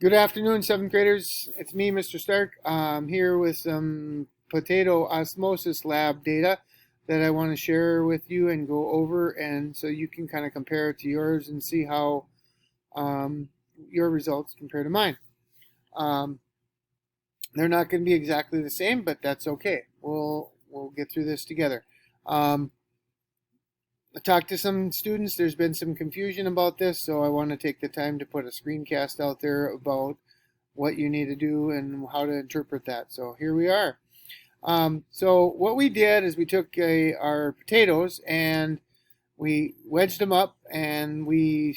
Good afternoon, seventh graders. It's me, Mr. Stark. I'm here with some potato osmosis lab data that I want to share with you and go over, and so you can kind of compare it to yours and see how your results compare to mine. They're not going to be exactly the same, but that's okay. We'll get through this together. I talked to some students. There's been some confusion about this, so I want to take the time to put a screencast out there about what you need to do and how to interpret that. So here we are. So what we did is we took our potatoes and we wedged them up and we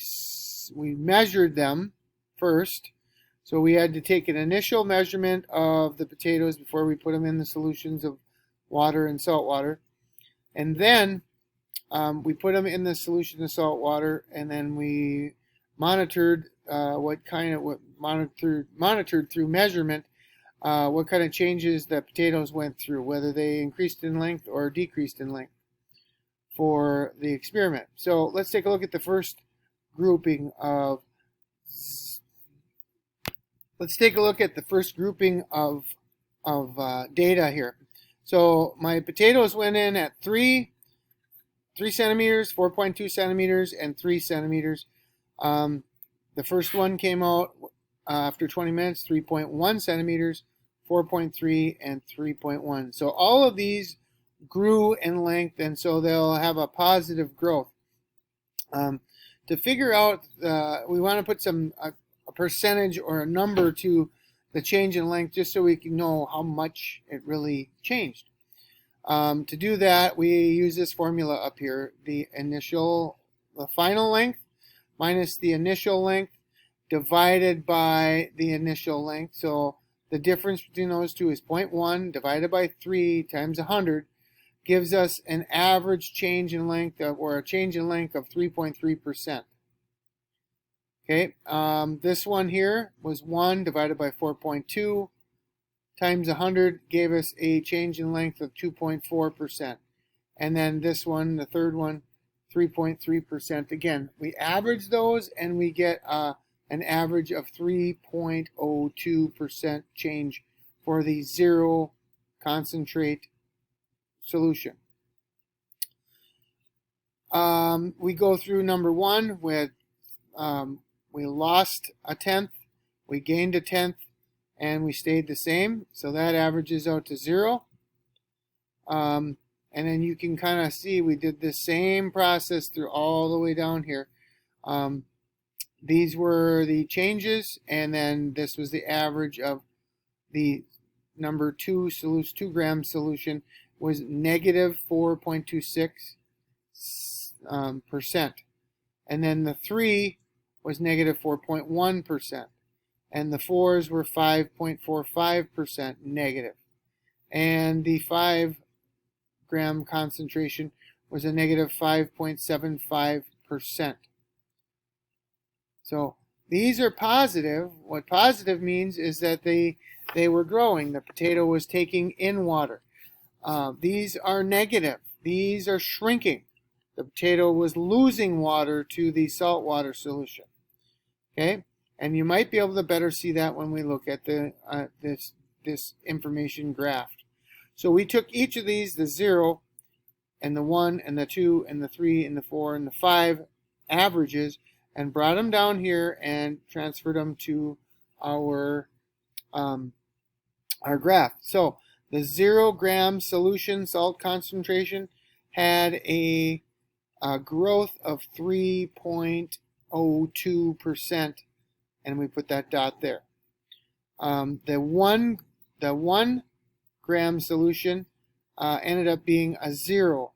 measured them first. So we had to take an initial measurement of the potatoes before we put them in the solutions of water and salt water, and then we put them in the solution of salt water, and then we monitored monitored through measurement what kind of changes the potatoes went through, whether they increased in length or decreased in length for the experiment. So let's take a look at the first grouping of data here. So my potatoes went in at 3 centimeters, 4.2 centimeters, and 3 centimeters. The first one came out after 20 minutes, 3.1 centimeters, 4.3, and 3.1. So all of these grew in length, and so they'll have a positive growth. To figure out, we want to put a percentage or a number to the change in length just so we can know how much it really changed. To do that, we use this formula up here: the final length minus the initial length divided by the initial length. So the difference between those two is 0.1 divided by 3 times 100 gives us an average change in length or a change in length of 3.3%. Okay, this one here was 1 divided by 4.2 times 100 gave us a change in length of 2.4%. And then this one, the third one, 3.3%. Again, we average those and we get an average of 3.02% change for the zero concentrate solution. We go through number one with we lost a tenth, we gained a tenth, and we stayed the same. So that averages out to 0. And then you can kind of see we did the same process through all the way down here. These were the changes, and then this was the average of the number 2 gram solution was negative 4.26%. And then the 3 was negative 4.1%. And the 4s were 5.45% negative. And the 5 gram concentration was a negative 5.75%. So these are positive. What positive means is that they were growing. The potato was taking in water. These are negative. These are shrinking. The potato was losing water to the salt water solution. Okay? And you might be able to better see that when we look at the this information graphed. So we took each of these, the 0 and the 1 and the 2 and the 3 and the 4 and the 5 averages, and brought them down here and transferred them to our graph. So the 0 gram solution salt concentration had a growth of 3.02%. And we put that dot there. The one gram solution ended up being a 0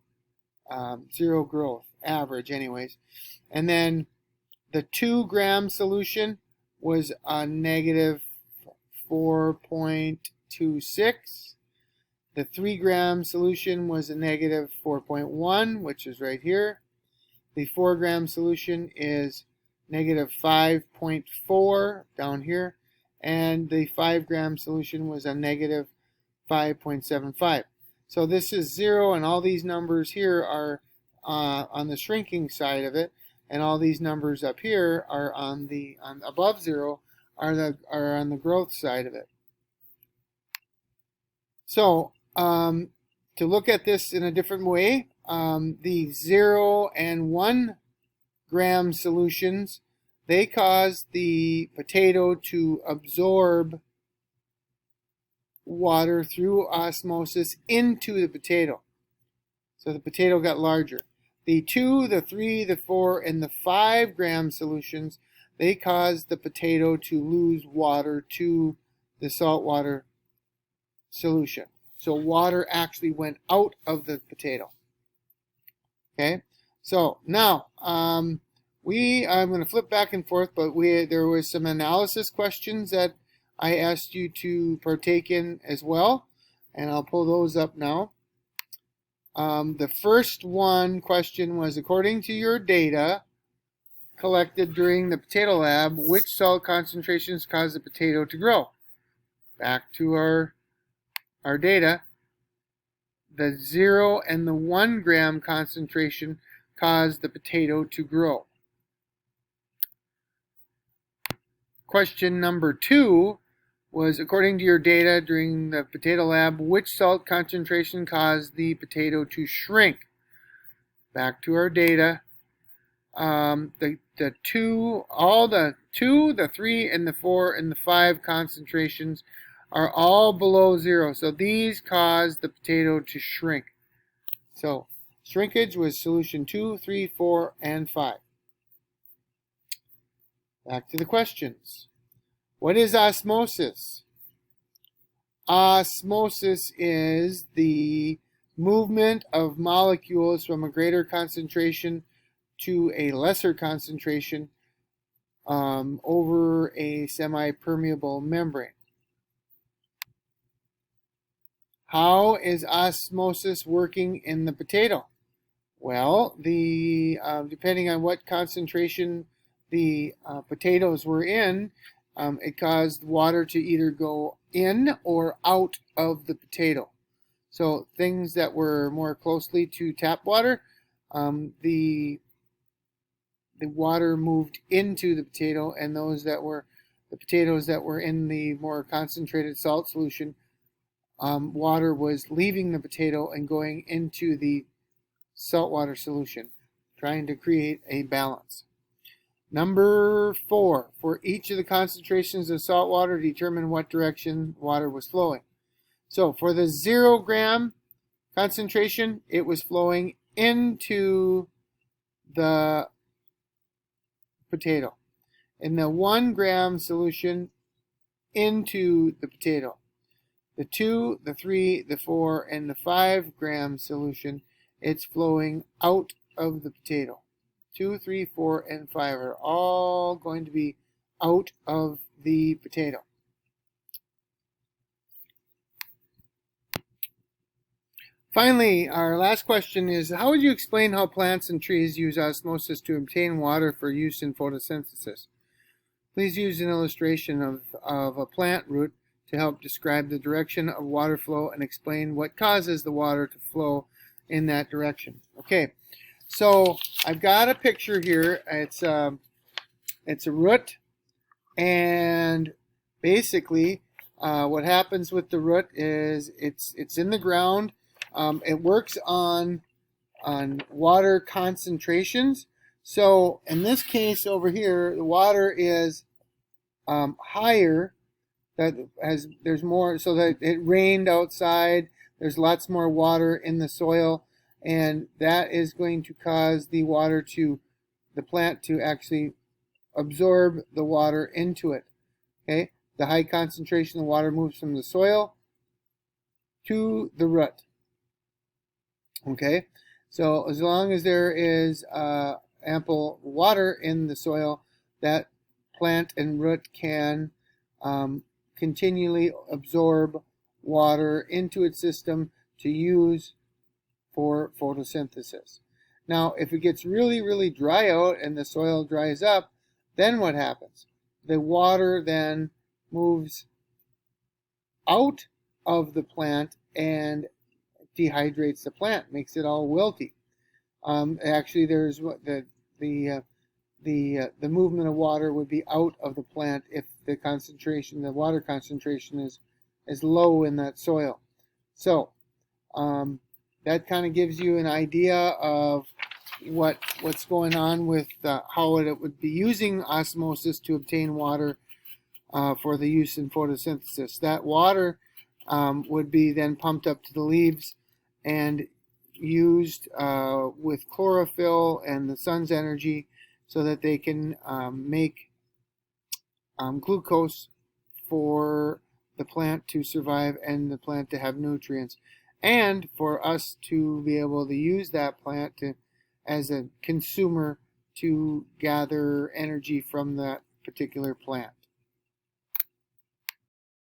growth, average anyways. And then the 2 gram solution was a negative 4.26. The 3 gram solution was a negative 4.1, which is right here. The 4 gram solution is negative 5.4 down here, and the 5 gram solution was a negative 5.75. So this is 0, and all these numbers here are on the shrinking side of it, and all these numbers up here are on the above 0 are on the growth side of it. So to look at this in a different way, the 0 and 1 gram solutions, they cause the potato to absorb water through osmosis into the potato. So the potato got larger. The 2, the 3, the 4, and the 5 gram solutions, they cause the potato to lose water to the saltwater solution. So water actually went out of the potato. Okay, so now I'm going to flip back and forth, but there was some analysis questions that I asked you to partake in as well, and I'll pull those up now. The first question was, according to your data collected during the potato lab, which salt concentrations cause the potato to grow? Back to our data. The 0 and the 1 gram concentration caused the potato to grow. Question number 2 was, according to your data during the potato lab, which salt concentration caused the potato to shrink? Back to our data. The 2, the 3, and the 4, and the 5 concentrations are all below 0. So these cause the potato to shrink. So shrinkage was solution 2, 3, 4, and 5. Back to the questions. What is osmosis? Osmosis is the movement of molecules from a greater concentration to a lesser concentration over a semi-permeable membrane. How is osmosis working in the potato? Well, depending on what concentration the potatoes were in, it caused water to either go in or out of the potato. So things that were more closely to tap water, the water moved into the potato, and the potatoes that were in the more concentrated salt solution, water was leaving the potato and going into the saltwater solution, trying to create a balance. Number 4, for each of the concentrations of salt water, determine what direction water was flowing. So for the 0 gram concentration, it was flowing into the potato. In the 1 gram solution, into the potato. The 2, the 3, the 4, and the 5 gram solution, it's flowing out of the potato. 2, 3, 4, and 5 are all going to be out of the potato. Finally, our last question is, how would you explain how plants and trees use osmosis to obtain water for use in photosynthesis? Please use an illustration of a plant root to help describe the direction of water flow and explain what causes the water to flow in that direction. Okay. So I've got a picture here. It's a root, and basically what happens with the root is it's in the ground. It works on water concentrations. So in this case over here, the water is higher. There's more, so that it rained outside. There's lots more water in the soil. And that is going to cause the plant to actually absorb the water into it. Okay, the high concentration of water moves from the soil to the root. Okay, so as long as there is ample water in the soil, that plant and root can continually absorb water into its system to use for photosynthesis. Now, if it gets really, really dry out and the soil dries up, then what happens? The water then moves out of the plant and dehydrates the plant, makes it all wilty. Actually, there's the the movement of water would be out of the plant if the concentration, the water concentration is low in that soil. So that kind of gives you an idea of what's going on with how it would be using osmosis to obtain water for the use in photosynthesis. That water would be then pumped up to the leaves and used with chlorophyll and the sun's energy so that they can make glucose for the plant to survive and the plant to have nutrients, and for us to be able to use that plant to, as a consumer, to gather energy from that particular plant.